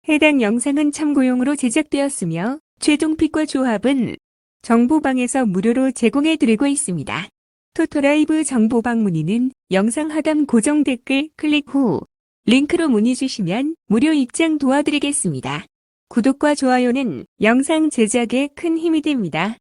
해당 영상은 참고용으로 제작되었으며 최종 픽과 조합은 정보방에서 무료로 제공해드리고 있습니다. 토토라이브 정보방 문의는 영상 하단 고정 댓글 클릭 후 링크로 문의 주시면 무료 입장 도와드리겠습니다. 구독과 좋아요는 영상 제작에 큰 힘이 됩니다.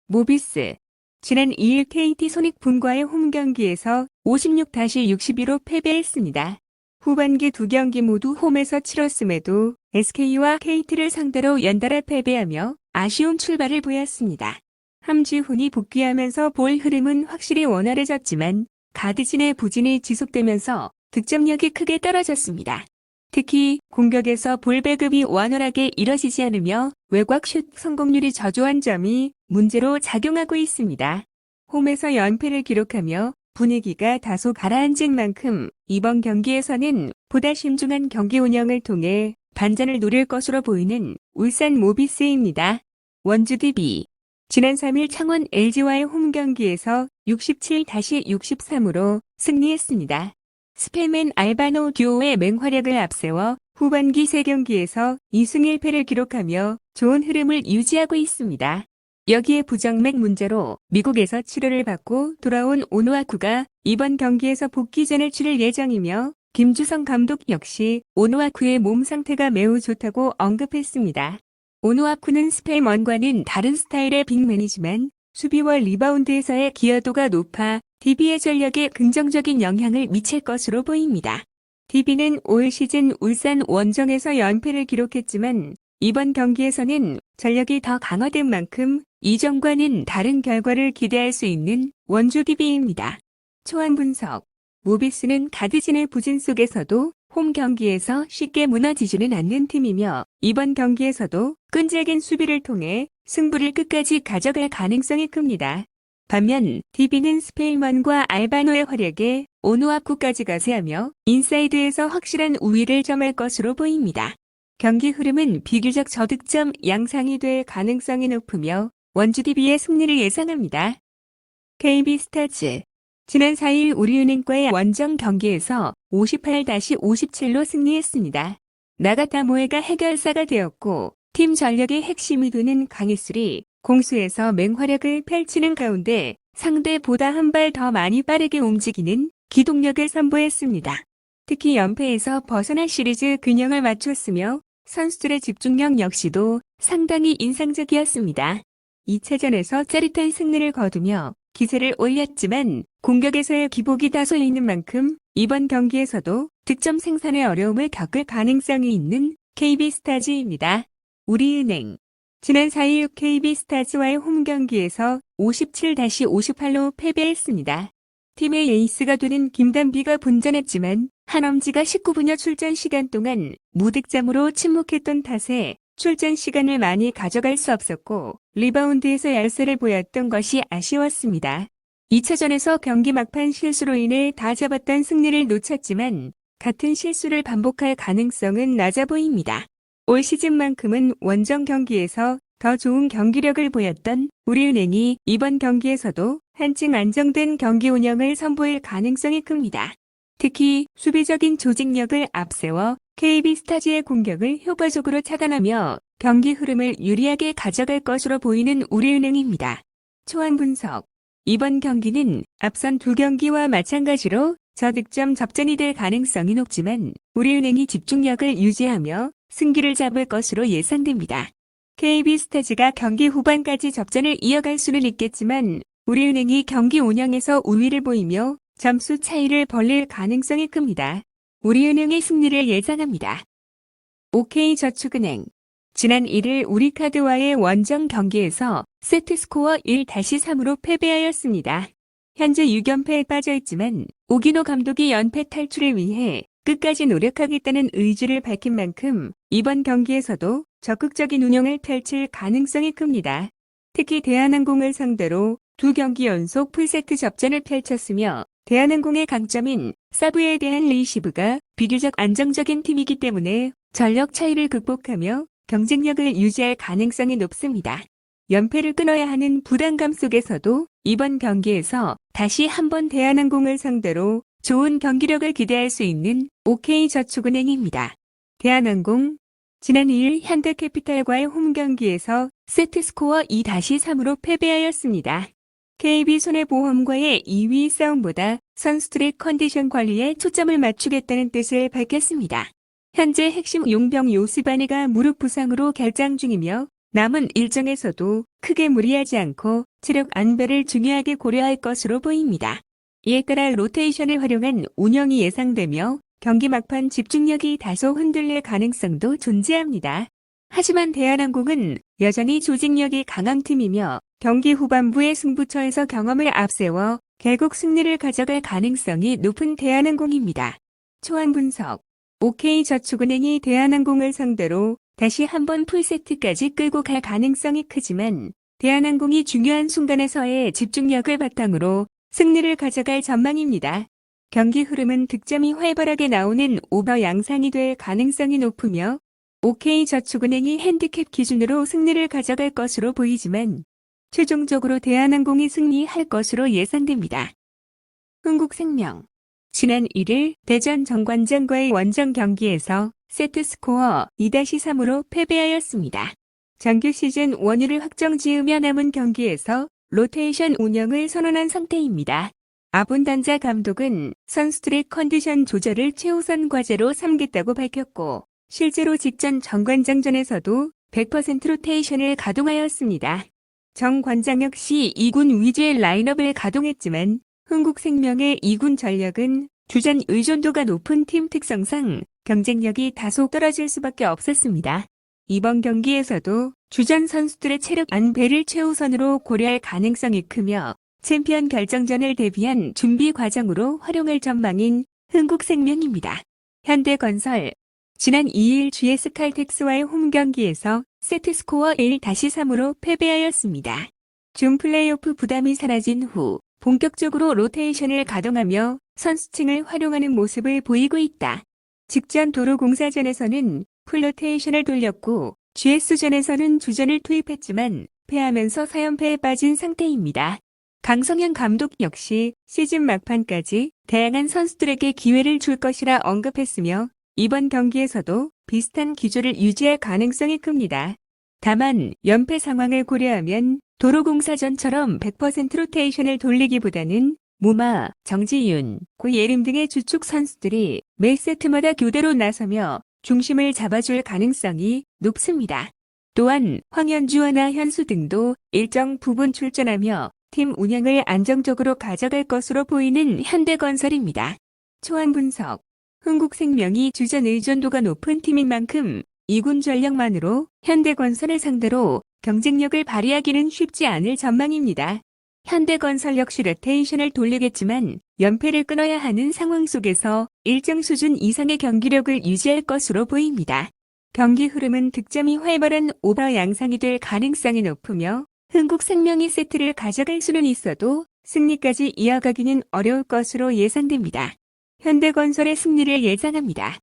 모비스 지난 2일 KT 소닉붐과의 홈경기에서 56-62로 패배했습니다. 후반기 두 경기 모두 홈에서 치렀음에도 SK와 KT를 상대로 연달아 패배하며 아쉬운 출발을 보였습니다. 함지훈이 복귀하면서 볼 흐름은 확실히 원활해졌지만 가드진의 부진이 지속되면서 득점력이 크게 떨어졌습니다. 특히 공격에서 볼 배급이 원활하게 이뤄지지 않으며 외곽 슛 성공률이 저조한 점이 문제로 작용하고 있습니다. 홈에서 연패를 기록하며 분위기가 다소 가라앉은 만큼 이번 경기에서는 보다 신중한 경기 운영을 통해 반전을 노릴 것으로 보이는 울산 모비스입니다. 원주 DB 지난 3일 창원 LG와의 홈경기에서 67-63으로 승리했습니다. 스펠맨 알바노 듀오의 맹활약을 앞세워 후반기 3경기에서 2승 1패를 기록하며 좋은 흐름을 유지하고 있습니다. 여기에 부정맥 문제로 미국에서 치료를 받고 돌아온 오노아쿠가 이번 경기에서 복귀전을 치를 예정이며 김주성 감독 역시 오노아쿠의 몸 상태가 매우 좋다고 언급했습니다. 오노아쿠는 스펠먼과는 다른 스타일의 빅맨이지만 수비와 리바운드에서의 기여도가 높아 DB의 전력에 긍정적인 영향을 미칠 것으로 보입니다. DB는 올 시즌 울산 원정에서 연패를 기록했지만 이번 경기에서는 전력이 더 강화된 만큼 이전과는 다른 결과를 기대할 수 있는 원주 DB입니다. 초안 분석 모비스는 가드진의 부진 속에서도 홈 경기에서 쉽게 무너지지는 않는 팀이며 이번 경기에서도 끈질긴 수비를 통해 승부를 끝까지 가져갈 가능성이 큽니다. 반면 DB는 스펠먼과 알바노의 활약에 오노아쿠까지 가세하며 인사이드에서 확실한 우위를 점할 것으로 보입니다. 경기 흐름은 비교적 저득점 양상이 될 가능성이 높으며 원주 DB의 승리를 예상합니다. KB스타즈 지난 4일 우리은행과의 원정 경기에서 58-57로 승리했습니다. 나가타 모에가 해결사가 되었고 팀 전력의 핵심이 되는 강희슬이 공수에서 맹활약을 펼치는 가운데 상대보다 한 발 더 많이 빠르게 움직이는 기동력을 선보였습니다. 특히 연패에서 벗어난 시리즈 균형을 맞췄으며 선수들의 집중력 역시도 상당히 인상적이었습니다. 2차전에서 짜릿한 승리를 거두며 기세를 올렸지만 공격에서의 기복이 다소 있는 만큼 이번 경기에서도 득점 생산의 어려움을 겪을 가능성이 있는 KB스타즈입니다. 우리은행 지난 4일 KB스타즈와의 홈경기에서 57-58로 패배했습니다. 팀의 에이스가 되는 김단비가 분전했지만 한엄지가 19분여 출전 시간 동안 무득점으로 침묵했던 탓에 출전 시간을 많이 가져갈 수 없었고 리바운드에서 열세를 보였던 것이 아쉬웠습니다. 2차전에서 경기 막판 실수로 인해 다 잡았던 승리를 놓쳤지만 같은 실수를 반복할 가능성은 낮아 보입니다. 올 시즌만큼은 원정 경기에서 더 좋은 경기력을 보였던 우리은행이 이번 경기에서도 한층 안정된 경기 운영을 선보일 가능성이 큽니다. 특히 수비적인 조직력을 앞세워 KB스타즈의 공격을 효과적으로 차단하며 경기 흐름을 유리하게 가져갈 것으로 보이는 우리은행입니다. 초안 분석 이번 경기는 앞선 두 경기와 마찬가지로 저득점 접전이 될 가능성이 높지만 우리은행이 집중력을 유지하며 승기를 잡을 것으로 예상됩니다. KB스타즈가 경기 후반까지 접전을 이어갈 수는 있겠지만 우리은행이 경기 운영에서 우위를 보이며 점수 차이를 벌릴 가능성이 큽니다. 우리은행의 승리를 예상합니다. OK저축은행 지난 1일 우리카드와의 원정 경기에서 세트스코어 1-3으로 패배하였습니다. 현재 6연패에 빠져있지만 오기노 감독이 연패 탈출을 위해 끝까지 노력하겠다는 의지를 밝힌 만큼 이번 경기에서도 적극적인 운영을 펼칠 가능성이 큽니다. 특히 대한항공을 상대로 두 경기 연속 풀세트 접전을 펼쳤으며 대한항공의 강점인 서브에 대한 리시브가 비교적 안정적인 팀이기 때문에 전력 차이를 극복하며 경쟁력을 유지할 가능성이 높습니다. 연패를 끊어야 하는 부담감 속에서도 이번 경기에서 다시 한번 대한항공을 상대로 좋은 경기력을 기대할 수 있는 OK저축은행입니다. 대한항공 지난 2일 현대캐피탈과의 홈 경기에서 세트스코어 2-3으로 패배하였습니다. KB손해보험과의 2위 싸움보다 선수들의 컨디션 관리에 초점을 맞추겠다는 뜻을 밝혔습니다. 현재 핵심 용병 요스바니가 무릎 부상으로 결장 중이며 남은 일정에서도 크게 무리하지 않고 체력 안배를 중요하게 고려할 것으로 보입니다. 이에 따라 로테이션을 활용한 운영이 예상되며 경기 막판 집중력이 다소 흔들릴 가능성도 존재합니다. 하지만 대한항공은 여전히 조직력이 강한 팀이며 경기 후반부의 승부처에서 경험을 앞세워 결국 승리를 가져갈 가능성이 높은 대한항공입니다. 초안 분석. OK저축은행이 대한항공을 상대로 다시 한번 풀세트까지 끌고 갈 가능성이 크지만 대한항공이 중요한 순간에서의 집중력을 바탕으로 승리를 가져갈 전망입니다. 경기 흐름은 득점이 활발하게 나오는 오버 양상이 될 가능성이 높으며 OK저축은행이 핸디캡 기준으로 승리를 가져갈 것으로 보이지만 최종적으로 대한항공이 승리할 것으로 예상됩니다. 흥국생명. 지난 1일 대전 정관장과의 원정 경기에서 세트스코어 2-3으로 패배하였습니다. 정규 시즌 원유를 확정 지으며 남은 경기에서 로테이션 운영을 선언한 상태입니다. 아본단자 감독은 선수들의 컨디션 조절을 최우선 과제로 삼겠다고 밝혔고 실제로 직전 정관장전에서도 100% 로테이션을 가동하였습니다. 정 관장 역시 2군 위주의 라인업을 가동했지만 흥국생명의 2군 전력은 주전 의존도가 높은 팀 특성상 경쟁력이 다소 떨어질 수밖에 없었습니다. 이번 경기에서도 주전 선수들의 체력 안배를 최우선으로 고려할 가능성이 크며 챔피언 결정전을 대비한 준비 과정으로 활용할 전망인 흥국생명입니다. 현대건설. 지난 2일 GS칼텍스와의 홈 경기에서 세트스코어 1-3으로 패배하였습니다. 준 플레이오프 부담이 사라진 후 본격적으로 로테이션을 가동하며 선수층을 활용하는 모습을 보이고 있다. 직전 도로공사전에서는 풀로테이션을 돌렸고 GS전에서는 주전을 투입했지만 패하면서 4연패에 빠진 상태입니다. 강성현 감독 역시 시즌 막판까지 다양한 선수들에게 기회를 줄 것이라 언급했으며 이번 경기에서도 비슷한 기조를 유지할 가능성이 큽니다. 다만 연패 상황을 고려하면 도로공사전처럼 100% 로테이션을 돌리기보다는 무마, 정지윤, 고예림 등의 주축 선수들이 매 세트마다 교대로 나서며 중심을 잡아줄 가능성이 높습니다. 또한 황현주와나 현수 등도 일정 부분 출전하며 팀 운영을 안정적으로 가져갈 것으로 보이는 현대건설입니다. 초안 분석. 흥국생명이 주전 의존도가 높은 팀인 만큼 2군 전력만으로 현대건설을 상대로 경쟁력을 발휘하기는 쉽지 않을 전망입니다. 현대건설 역시 로테이션을 돌리겠지만 연패를 끊어야 하는 상황 속에서 일정 수준 이상의 경기력을 유지할 것으로 보입니다. 경기 흐름은 득점이 활발한 오버 양상이 될 가능성이 높으며 흥국생명이 세트를 가져갈 수는 있어도 승리까지 이어가기는 어려울 것으로 예상됩니다. 현대건설의 승리를 예상합니다.